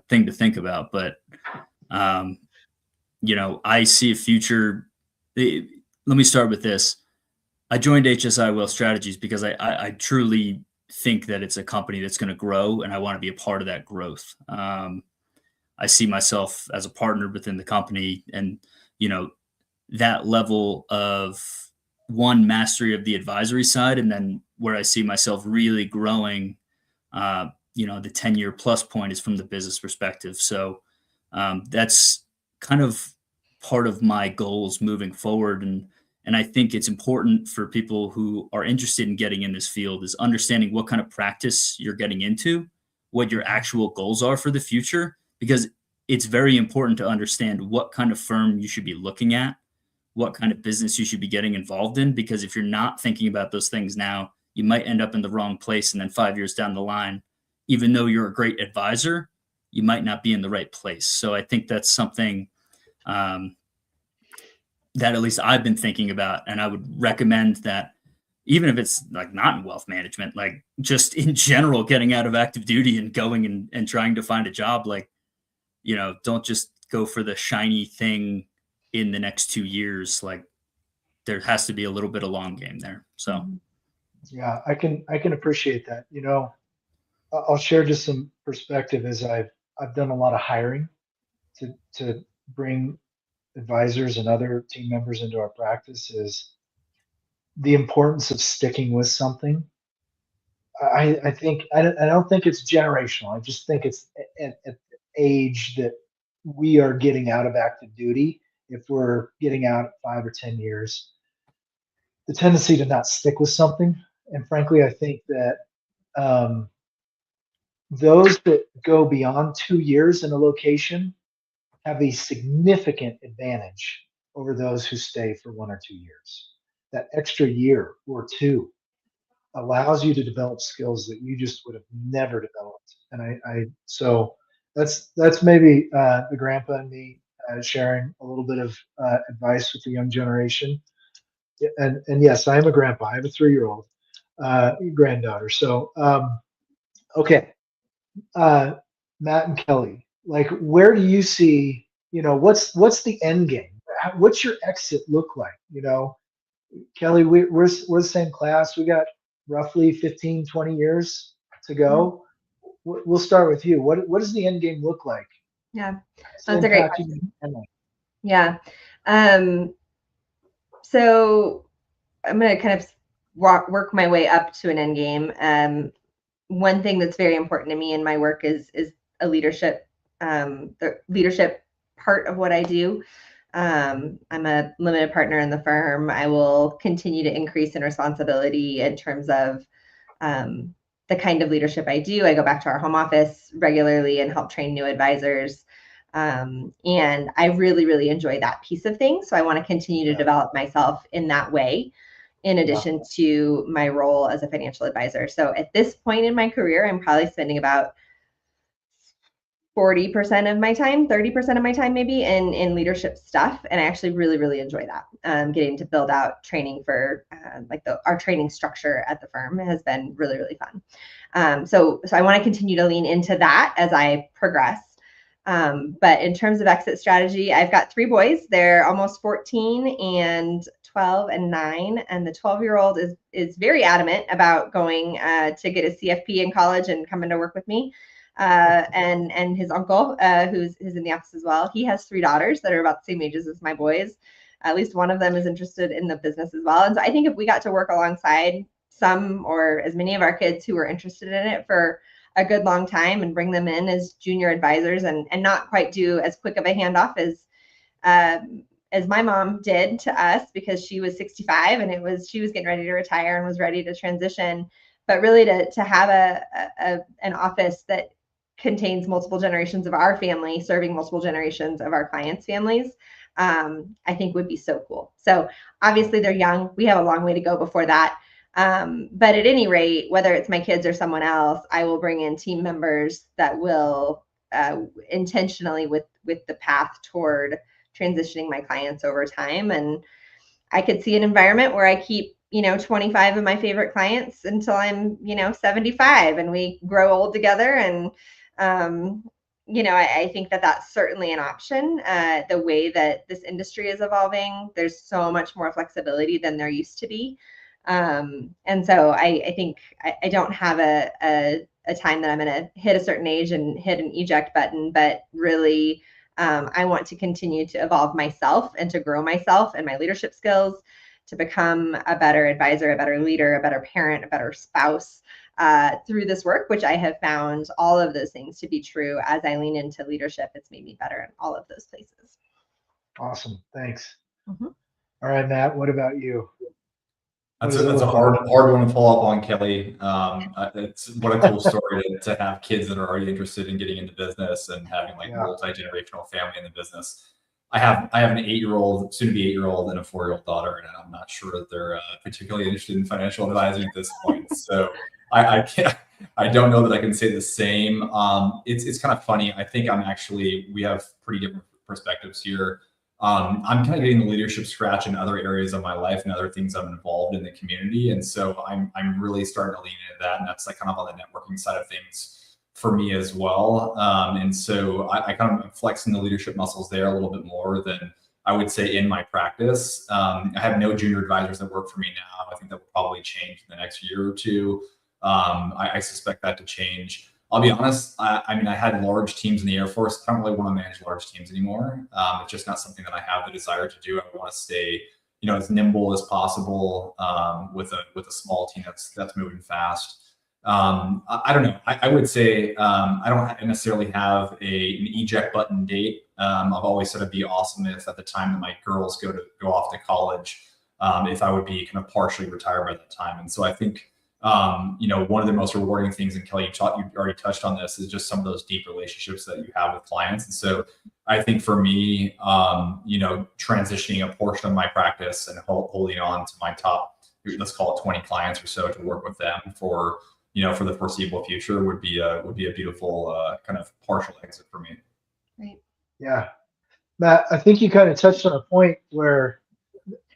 thing to think about, but, I see a future. Let me start with this. I joined HSI Wealth Strategies because I truly think that it's a company that's going to grow, and I want to be a part of that growth. I see myself as a partner within the company, and, that level of mastery of the advisory side, and then where I see myself really growing, the 10-year plus point is from the business perspective. So that's kind of part of my goals moving forward. And I think it's important for people who are interested in getting in this field is understanding what kind of practice you're getting into, what your actual goals are for the future, because it's very important to understand what kind of firm you should be looking at, what kind of business you should be getting involved in, because if you're not thinking about those things now, you might end up in the wrong place. And then 5 years down the line, even though you're a great advisor, you might not be in the right place. So I think that's something that at least I've been thinking about. And I would recommend that even if it's like not in wealth management, like just in general, getting out of active duty and going and trying to find a job, like, don't just go for the shiny thing in the next 2 years. Like there has to be a little bit of long game there. So yeah, I can appreciate that. I'll share just some perspective as I've done a lot of hiring to bring advisors and other team members into our practice. Is the importance of sticking with something. I think I don't think it's generational. I just think it's at the age that we are getting out of active duty. If we're getting out at 5 or 10 years, the tendency to not stick with something. And frankly, I think that those that go beyond 2 years in a location have a significant advantage over those who stay for 1 or 2 years. That extra year or two allows you to develop skills that you just would have never developed. And so that's maybe the grandpa and me sharing a little bit of advice with the young generation. And yes, I am a grandpa. I have a 3-year-old granddaughter. So okay, Matt and Kelly, like, where do you see? What's the end game? What's your exit look like? Kelly, we're the same class. We got roughly 15, 20 years to go. We'll start with you. What does the end game look like? Yeah, that's a great question. Yeah. So I'm going to kind of work my way up to an end game. One thing that's very important to me in my work is a leadership the leadership part of what I do. I'm a limited partner in the firm. I will continue to increase in responsibility in terms of the kind of leadership I do. I go back to our home office regularly and help train new advisors. And I really, really enjoy that piece of things. So I want to continue to develop myself in that way, in addition to my role as a financial advisor. So at this point in my career, I'm probably spending about 40% of my time, 30% of my time maybe in leadership stuff. And I actually really, really enjoy that. Getting to build out training for our training structure at the firm has been really, really fun. So I want to continue to lean into that as I progress. But in terms of exit strategy, I've got 3 boys. They're almost 14 and 12 and 9. And the 12-year-old is very adamant about going to get a CFP in college and coming to work with me. And his uncle, who's in the office as well. He has 3 daughters that are about the same ages as my boys. At least one of them is interested in the business as well. And so I think if we got to work alongside some or as many of our kids who were interested in it for a good long time and bring them in as junior advisors and not quite do as quick of a handoff as my mom did to us, because she was 65 and she was getting ready to retire and was ready to transition. But really to have an office that contains multiple generations of our family serving multiple generations of our clients' families, I think would be so cool. So obviously they're young. We have a long way to go before that. But at any rate, whether it's my kids or someone else, I will bring in team members that will intentionally with the path toward transitioning my clients over time. And I could see an environment where I keep 25 of my favorite clients until I'm 75 and we grow old together. And I think that that's certainly an option. The way that this industry is evolving, there's so much more flexibility than there used to be. And so I think I don't have a time that I'm going to hit a certain age and hit an eject button, but really I want to continue to evolve myself and to grow myself and my leadership skills to become a better advisor, a better leader, a better parent, a better spouse through this work, which I have found all of those things to be true. As I lean into leadership, it's made me better in all of those places. Awesome. Thanks. Mm-hmm. All right, Matt, what about you? That's a hard one to follow up on, Kelly. It's what a cool story to have kids that are already interested in getting into business and having multi-generational family in the business. I have an 8-year-old, soon to be 8-year-old, and a 4-year-old daughter, and I'm not sure that they're particularly interested in financial advising at this point. So I don't know that I can say the same. It's kind of funny. I think we have pretty different perspectives here. I'm kind of getting the leadership scratch in other areas of my life and other things I'm involved in the community. And so I'm really starting to lean into that. And that's kind of on the networking side of things for me as well. And so I kind of am flexing the leadership muscles there a little bit more than I would say in my practice. I have no junior advisors that work for me now. I think that will probably change in the next year or two. I suspect that to change. I'll be honest. I had large teams in the Air Force. I don't really want to manage large teams anymore. It's just not something that I have the desire to do. I want to stay, as nimble as possible with a small team that's moving fast. I don't know. I would say I don't necessarily have an eject button date. I've always said it'd be awesome if at the time that my girls go off to college, if I would be kind of partially retired by that time. And so I think. One of the most rewarding things, and Kelly, you already touched on this, is just some of those deep relationships that you have with clients. And so I think for me, transitioning a portion of my practice and holding on to my top, let's call it 20 clients or so, to work with them for the foreseeable future would be a beautiful kind of partial exit for me. Right. Yeah. Matt, I think you kind of touched on a point where,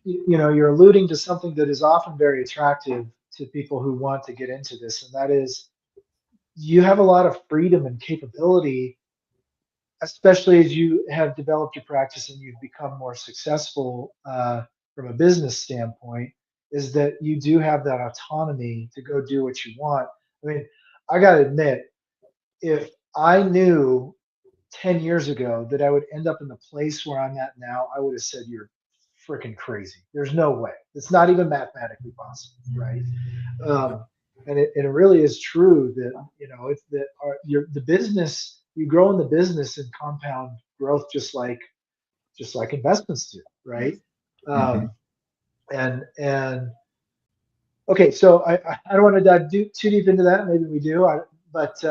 you're alluding to something that is often very attractive to people who want to get into this, and that is you have a lot of freedom and capability, especially as you have developed your practice and you've become more successful from a business standpoint, is that you do have that autonomy to go do what you want. I mean, I got to admit, if I knew 10 years ago that I would end up in the place where I'm at now, I would have said, you're freaking crazy. There's no way. It's not even mathematically possible, right? And it really is true that it's that the business you grow in the business and compound growth just like investments do, right? Mhm. And okay, so I don't want to dive too deep into that. Maybe we do, but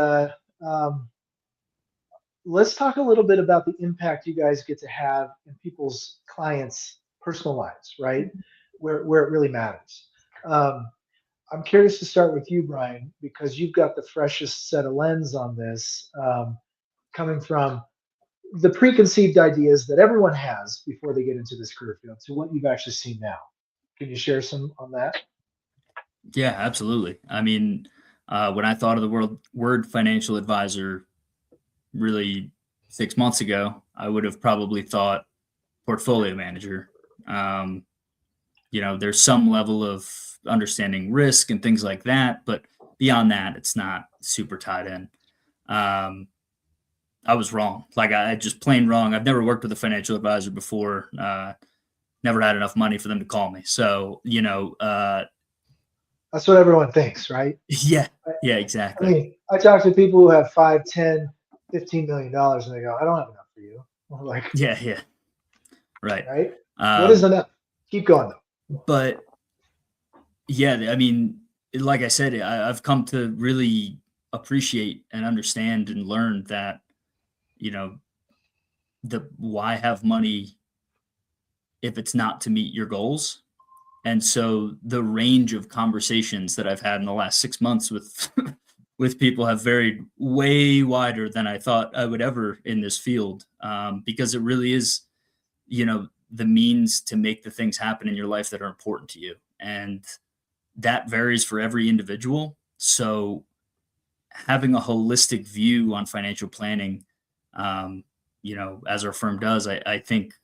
let's talk a little bit about the impact you guys get to have in people's clients' personal lives, right? Where it really matters. I'm curious to start with you, Brian, because you've got the freshest set of lens on this, coming from the preconceived ideas that everyone has before they get into this career field to what you've actually seen now. Can you share some on that? Yeah, absolutely. I mean, when I thought of the word financial advisor really 6 months ago, I would have probably thought portfolio manager. Um, there's some level of understanding risk and things like that, but beyond that, it's not super tied in. I was wrong. Like I just plain wrong. I've never worked with a financial advisor before. Never had enough money for them to call me. So, That's what everyone thinks, right? yeah, I exactly. mean, I talk to people who have 5, 10, $15 million and they go, I don't have enough for you. I'm like, Yeah. Right. right? What is enough? Keep going though. But yeah, I mean, like I said, I've come to really appreciate and understand and learn that, the why have money if it's not to meet your goals. And so the range of conversations that I've had in the last 6 months with with people have varied way wider than I thought I would ever in this field, because it really is, the means to make the things happen in your life that are important to you, and that varies for every individual. So having a holistic view on financial planning, as our firm does, I think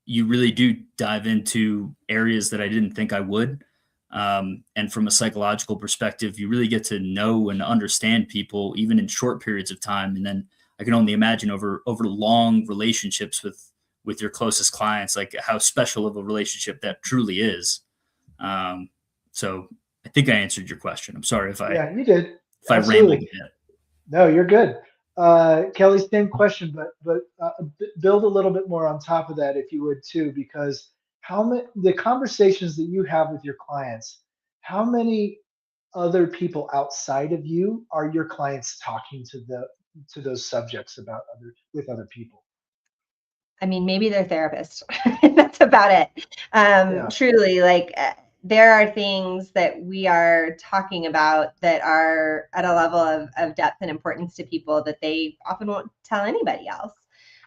you really do dive into areas that I didn't think I would. And from a psychological perspective, you really get to know and understand people even in short periods of time. And then I can only imagine over long relationships with your closest clients, like how special of a relationship that truly is. So I think I answered your question. I'm sorry if Yeah, you did. if I rambled a bit. No, you're good. Kelly, same question, but build a little bit more on top of that, if you would too, because the conversations that you have with your clients, how many other people outside of you are your clients talking to those subjects with other people? I mean, maybe their therapist. That's about it. Yeah. Truly, like there are things that we are talking about that are at a level of depth and importance to people that they often won't tell anybody else.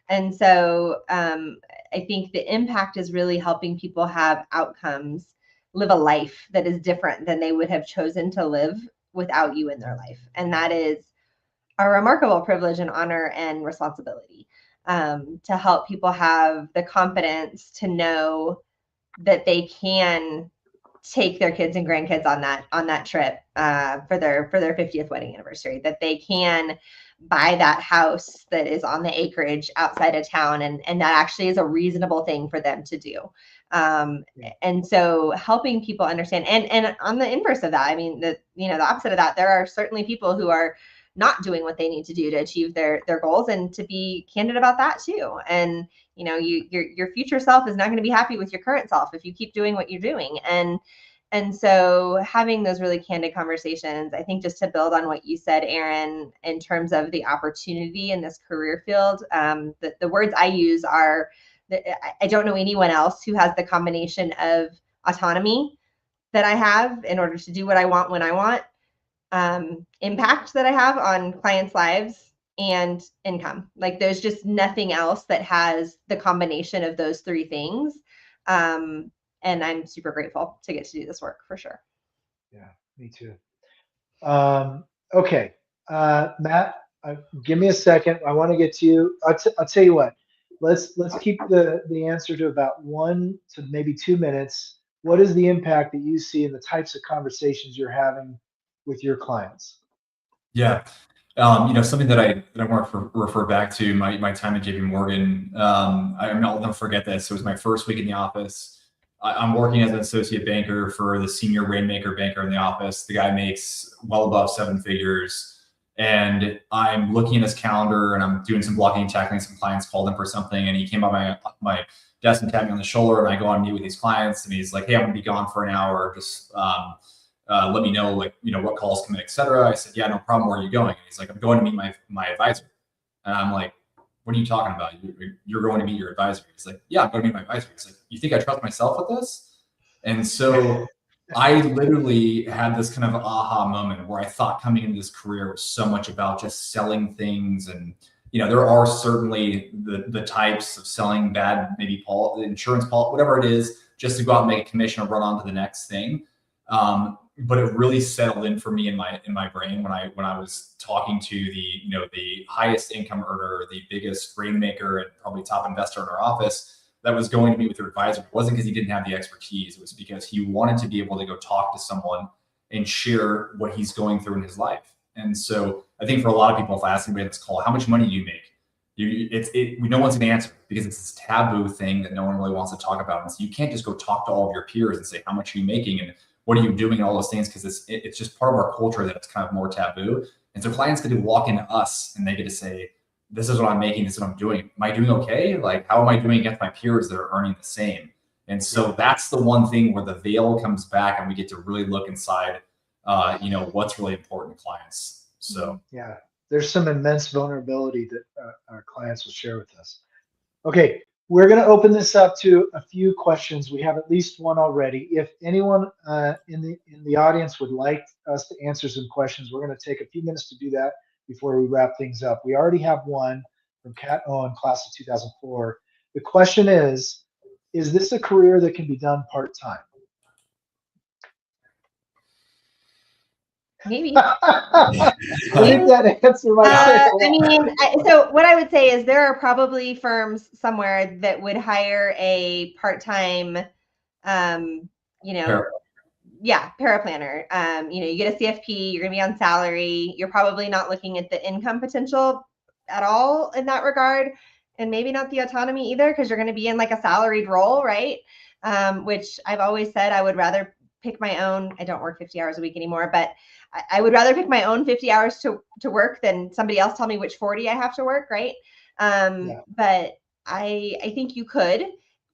And so I think the impact is really helping people have outcomes, live a life that is different than they would have chosen to live without you in their life. And that is a remarkable privilege and honor and responsibility, to help people have the confidence to know that they can take their kids and grandkids on that trip for their 50th wedding anniversary, that they can buy that house that is on the acreage outside of town, and that actually is a reasonable thing for them to do. And so helping people understand, and on the inverse of that, I mean, the opposite of that, there are certainly people who are not doing what they need to do to achieve their goals, and to be candid about that too. And your future self is not going to be happy with your current self if you keep doing what you're doing. And so having those really candid conversations, I think, just to build on what you said, Aaron, in terms of the opportunity in this career field, the words I use are, I don't know anyone else who has the combination of autonomy that I have in order to do what I want when I want, impact that I have on clients' lives, and income. Like there's just nothing else that has the combination of those three things. And I'm super grateful to get to do this work, for sure. Yeah, me too. Okay, Matt, give me a second. I want to get to you. I'll tell you what. Let's keep the answer to about 1 to maybe 2 minutes. What is the impact that you see in the types of conversations you're having with your clients? Yeah. Something that I want to refer back to my time at JP Morgan. I'll never forget this. It was my first week in the office. I'm working as an associate banker for the senior rainmaker banker in the office. The guy makes well above 7 figures. And I'm looking at his calendar and I'm doing some blocking and tackling. Some clients called him for something, and he came by my desk and tapped me on the shoulder, and I go on meet with these clients, and he's like, "Hey, I'm gonna be gone for an hour. Just let me know, like, what calls come in, etc." I said, "Yeah, no problem. Where are you going?" And he's like, "I'm going to meet my advisor." And I'm like, "What are you talking about? You're going to meet your advisor?" He's like, "Yeah, I'm going to meet my advisor." He's like, "You think I trust myself with this?" And so I literally had this kind of aha moment where I thought coming into this career was so much about just selling things. And, there are certainly the types of selling bad, maybe insurance policy, whatever it is, just to go out and make a commission or run on to the next thing. But it really settled in for me in my brain when I was talking to the highest income earner, the biggest rainmaker, and probably top investor in our office that was going to meet with your advisor. It wasn't because he didn't have the expertise. It was because he wanted to be able to go talk to someone and share what he's going through in his life. And so I think for a lot of people, if I ask anybody on this call, how much money do you make? No one's going to answer because it's this taboo thing that no one really wants to talk about. And so you can't just go talk to all of your peers and say, how much are you making? And what are you doing and all those things? Because it's just part of our culture that it's kind of more taboo. And so clients get to walk into us and they get to say, this is what I'm making, this is what I'm doing. Am I doing okay? Like, how am I doing against my peers that are earning the same? And so that's the one thing where the veil comes back and we get to really look inside, what's really important to clients. So yeah, there's some immense vulnerability that our clients will share with us. Okay, we're going to open this up to a few questions. We have at least one already. If anyone in the audience would like us to answer some questions, we're going to take a few minutes to do that before we wrap things up. We already have one from Kat Owen, class of 2004. The question is this a career that can be done part-time? Maybe. I think that answer might say so what I would say is there are probably firms somewhere that would hire a part-time, paraplanner. You get a CFP, you're going to be on salary. You're probably not looking at the income potential at all in that regard. And maybe not the autonomy either, because you're going to be in like a salaried role, right? Which I've always said I would rather pick my own. I don't work 50 hours a week anymore, but I would rather pick my own 50 hours to work than somebody else tell me which 40 I have to work, right? But I think you could,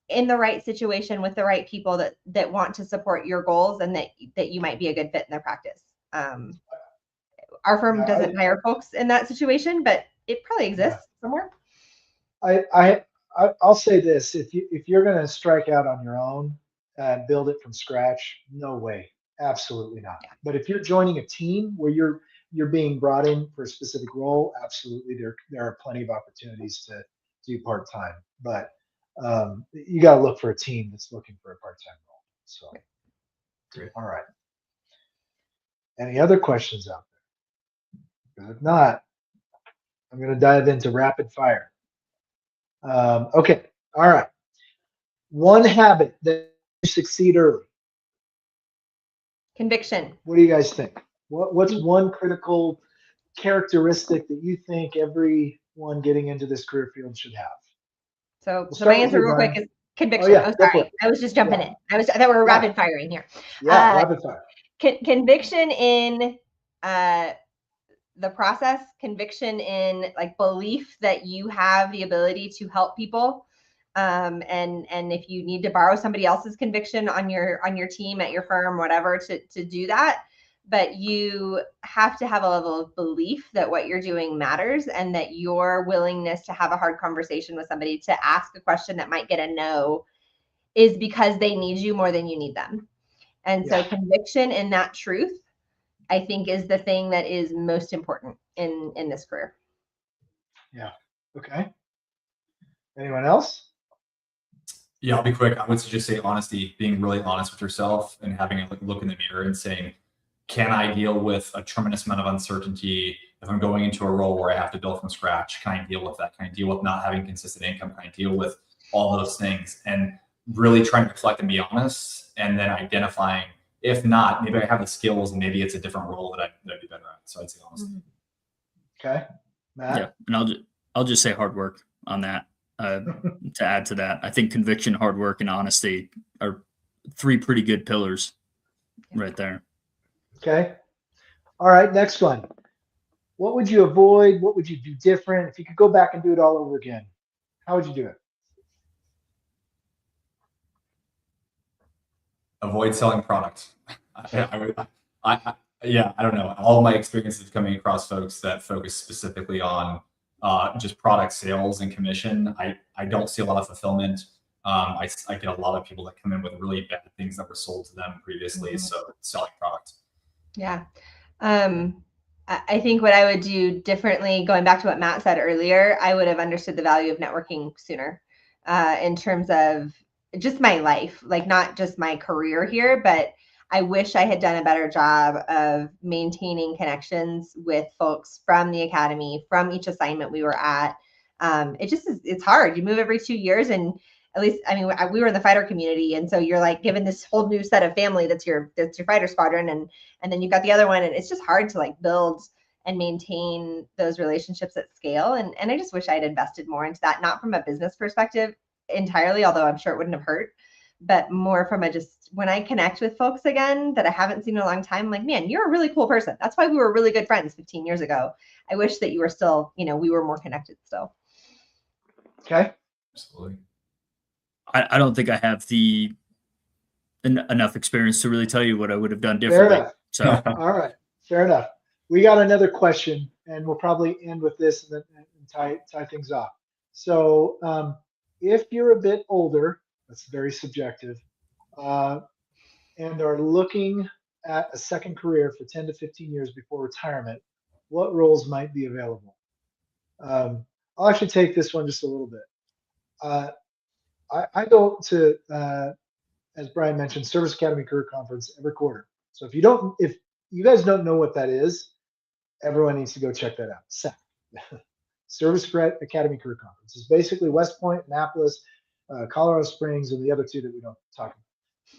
in the right situation with the right people that want to support your goals and that you might be a good fit in their practice. Our firm doesn't hire folks in that situation, but it probably exists somewhere. I'll say this: if you're going to strike out on your own and build it from scratch, no way, absolutely not. Yeah. But if you're joining a team where you're being brought in for a specific role, absolutely, there are plenty of opportunities to do part-time. But you got to look for a team that's looking for a part-time role. So, great. All right. Any other questions out there? If not, I'm going to dive into rapid fire. Okay. All right. One habit that you succeed early. Conviction. What do you guys think? What's one critical characteristic that you think everyone getting into this career field should have? So my answer real quick is conviction. Oh, sorry. I was just jumping in. I thought we were rapid firing here. Yeah, rapid fire. Conviction in the process, conviction in like belief that you have the ability to help people. And if you need to borrow somebody else's conviction on your team at your firm, whatever, to do that, but you have to have a level of belief that what you're doing matters and that your willingness to have a hard conversation with somebody to ask a question that might get a no is because they need you more than you need them. And so conviction in that truth, I think, is the thing that is most important in this career. Yeah. Okay. Anyone else? Yeah, I'll be quick. I would just say honesty, being really honest with yourself and having a look in the mirror and saying, can I deal with a tremendous amount of uncertainty if I'm going into a role where I have to build from scratch? Can I deal with that? Can I deal with not having consistent income? Can I deal with all those things? And really trying to reflect and be honest, and then identifying, if not, maybe I have the skills and maybe it's a different role that I'd be better at. So I'd say honesty. Okay. Matt? Yeah, and I'll just say hard work on that. To add to that, I think conviction, hard work, and honesty are three pretty good pillars right there. Okay. All right. Next one. what would you avoid? What would you do different? If you could go back and do it all over again, how would you do it? Avoid selling products. Yeah, I don't know. All my experiences coming across folks that focus specifically on just product sales and commission, I don't see a lot of fulfillment. I get a lot of people that come in with really bad things that were sold to them previously. Mhm. So selling products. Yeah. I think what I would do differently, going back to what Matt said earlier, I would have understood the value of networking sooner in terms of just my life, like not just my career here, but I wish I had done a better job of maintaining connections with folks from the academy, from each assignment we were at. It's hard. You move every 2 years, and at least, I mean, we were in the fighter community, and so you're like given this whole new set of family that's your fighter squadron, and then you've got the other one, and it's just hard to like build and maintain those relationships at scale. And I just wish I'd invested more into that, not from a business perspective entirely, although I'm sure it wouldn't have hurt, but more from a just when I connect with folks again that I haven't seen in a long time, I'm like, man, you're a really cool person. That's why we were really good friends 15 years ago. I wish that you were still, we were more connected still. Okay. Absolutely. I don't think I have enough experience to really tell you what I would have done Fair differently. enough. So All right. Fair enough. We got another question, and we'll probably end with this and then tie things off. So if you're a bit older, that's very subjective, and are looking at a second career for 10 to 15 years before retirement, what roles might be available? I'll actually take this one just a little bit. I go to, as Brian mentioned, Service Academy Career Conference every quarter. So if you guys don't know what that is, everyone needs to go check that out. SAC, Service Academy Career Conference. It's basically West Point, Annapolis, Colorado Springs, and the other two that we don't talk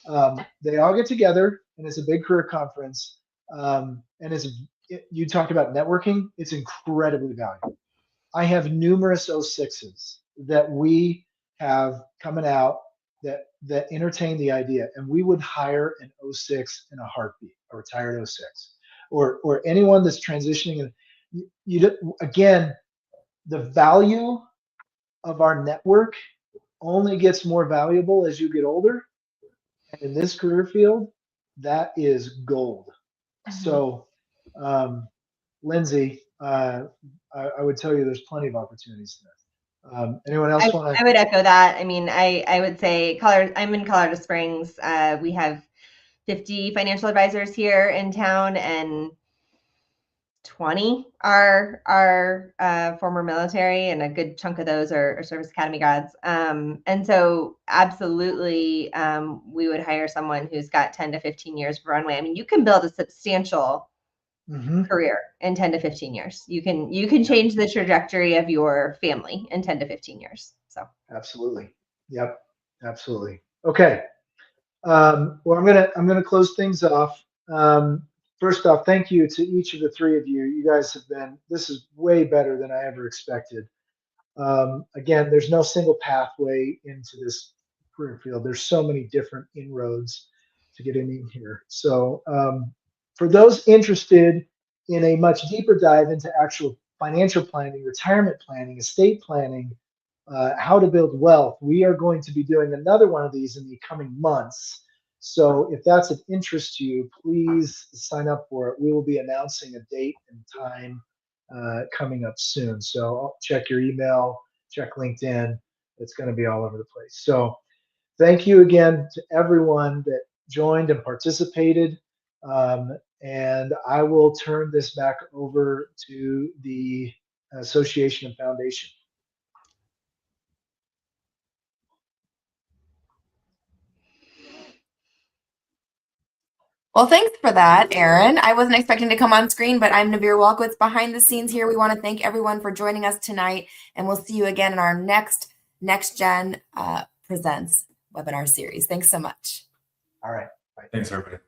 about. They all get together, and it's a big career conference. And you talk about networking, it's incredibly valuable. I have numerous 06s that we have coming out that entertain the idea, and we would hire an 06 in a heartbeat, a retired 06, or anyone that's transitioning. Again, the value of our network only gets more valuable as you get older, and in this career field, that is gold. Mm-hmm. So, Lindsay, I would tell you there's plenty of opportunities there. Anyone else want to? I would echo that. I mean, I would say I'm in Colorado Springs. We have 50 financial advisors here in town, and 20 are former military, and a good chunk of those are Service Academy grads. And so absolutely, we would hire someone who's got 10 to 15 years of runway. I mean, you can build a substantial career in 10 to 15 years. You can change the trajectory of your family in 10 to 15 years. So absolutely. Yep, absolutely. Okay. Well, I'm gonna close things off. First off, thank you to each of the three of you. You guys this is way better than I ever expected. Again, there's no single pathway into this career field. There's so many different inroads to get in here. So for those interested in a much deeper dive into actual financial planning, retirement planning, estate planning, how to build wealth, we are going to be doing another one of these in the coming months. So if that's of interest to you, please sign up for it. We will be announcing a date and time coming up soon. So check your email, check LinkedIn. It's going to be all over the place. So thank you again to everyone that joined and participated. And I will turn this back over to the association and foundation. Well, thanks for that, Aaron. I wasn't expecting to come on screen, but I'm Navir Walkowitz behind the scenes here. We want to thank everyone for joining us tonight, and we'll see you again in our next NextGen Presents webinar series. Thanks so much. All right. Thanks, everybody.